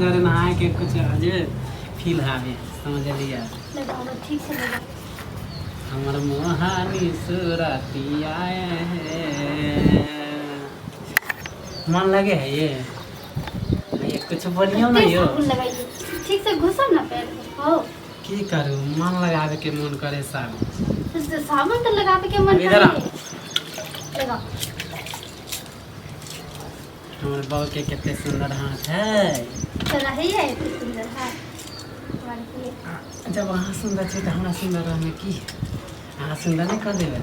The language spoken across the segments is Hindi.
घर नहा के कुछ आज फील आवे समझ लिया। ठीक से लगा। हमर मोहानी सुरतिया मन लगे है ये कुछ बढ़िया नहीं हो। ठीक से घुसो ना पैर हो। की करूं मन लगावे के मन करे साबुन तो लगावे के मन इधर आ। लगा। हमर बहू के कितने सुंदर हाथ है। चला है ये सुंदर हाथ। जब वहाँ सुंदर छे तो हमरा सुंदर रहने की अहाँ सुंदर नहीं कर देवे।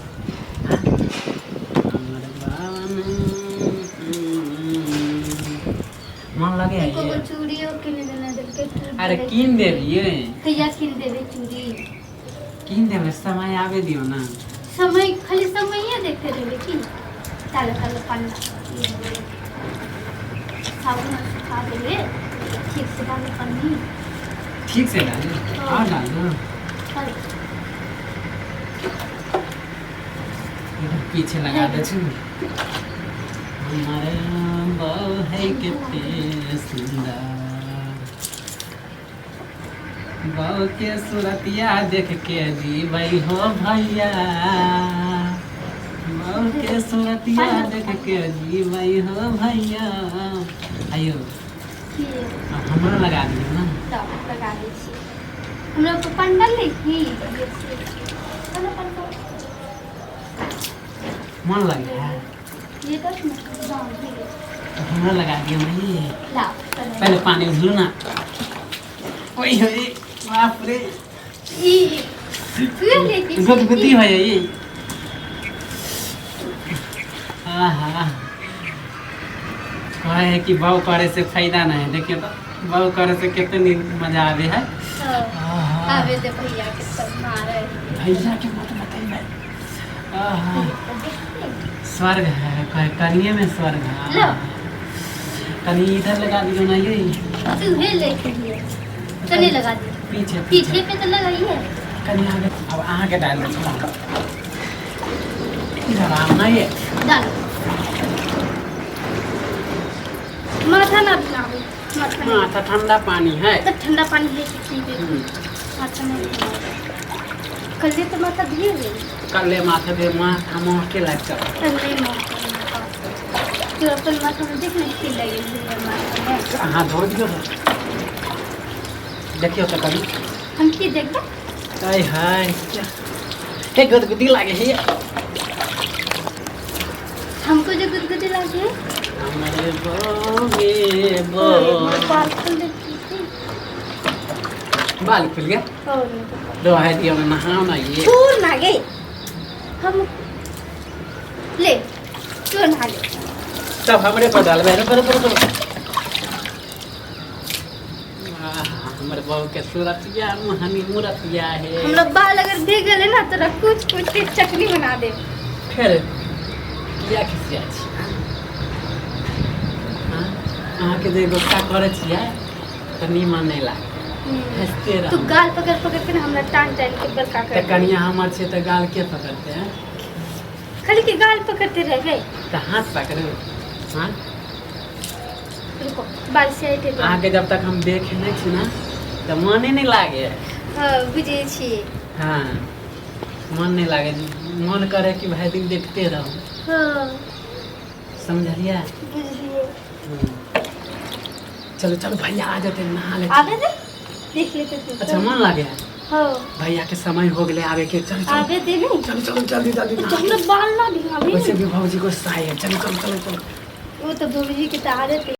मन लगे है ये चूड़ियों किन देना दिल के। अरे किन देविए कहिया किन देवे चूड़ी किन देवे समय आवे दियो ना। समय खाली समय ही देखते रहे की ताले ताले पानी साबुन सुखा देवे ठीक से डाले पानी ठीक से डाल और डाल ना इधर पीछे लगा दे छु। हमारे बहू है कितने सुंदर बहू के सूरतिया देख के जी भाई हो भैया बहू के सूरतिया देख के जी भाई हो भैया। आयो हमरा लगा दियो ना। लगा दी हम लोग को पंडल लिखी मन लगे है ये तो हमरा लगा दियो नहीं। ला पहले पानी उझलू ना। ओए होए बाप रे ई फिर लेके गुदगुदी है ये। आहा कहे है कि बहू करे से फायदा नहीं है। देखिए तो बहू करे से कितनी मजा आवे है। आवे दे भैया के सब मारे भैया के मत बताइए। आहा स्वर्ग है कहे कनिए में स्वर्ग है। कनी इधर लगा दियो ना ये तू हे लेके लिए कनी लगा दी पीछे पीछे पे तो लगाई है कनी आगे अब आहाँ के डाल दो इधर आओ ना ये डाल माथा ना भिगावे माथा ठंडा पानी है तो ठंडा पानी लेके पीबे माथा नहीं कल तो माथा दिए गए कल माथा पे माथा मोह के लग कर पहले माथा तो अपन माथा में देखने की लगे माथा हाँ धो दियो देखियो तो कभी हम की देखबा हाय हाय हे गुदगुदी लागे है हमको जो गुदगुदी लगे हमारे बोगे बो बाल खुल देखी बाल खुल गया दो है दियो ना नहाओ ना ये चूर ना गए हम ले चूर ना गए सब हमरे पर डाल बे पर हमारे बहू के सूरतिया मुहानी मूरतिया है। हम लोग बाल अगर भीग गए ना तो कुछ कुछ के चटनी बना दे फिर किया खिसिया छी अहाँ के जे गुस्सा करे छियै त नीमन नहीं लागे हंसते रह। तू गाल पकड़ पकड़ के ना हमरा टान टान के बड़का कर कनिया हमर छे त गाल के पकड़ते हैं खाली के गाल पकड़ते रह गए त हाथ पकड़ो। हां रुको बाल से आते अहाँ के जब तक हम देखे नहीं छी ना त मन नहीं लागे। हां बुझे छी हां मन नहीं लागे मन करे कि भाई दिन देखते रहो। हां समझलिया बुझिए चलो चलो भैया आ जाते नहा लेते आवे दे देख लेते तू अच्छा मन लागे हां भैया के समय हो गए आवे के चलो चलो आवे दे नहीं चलो चलो जल्दी जल्दी तो हमरा बाल ना भिगावे वैसे भी भौजी को सहाय है चलो चलो चलो चलो वो तो भौजी के तो आदत है।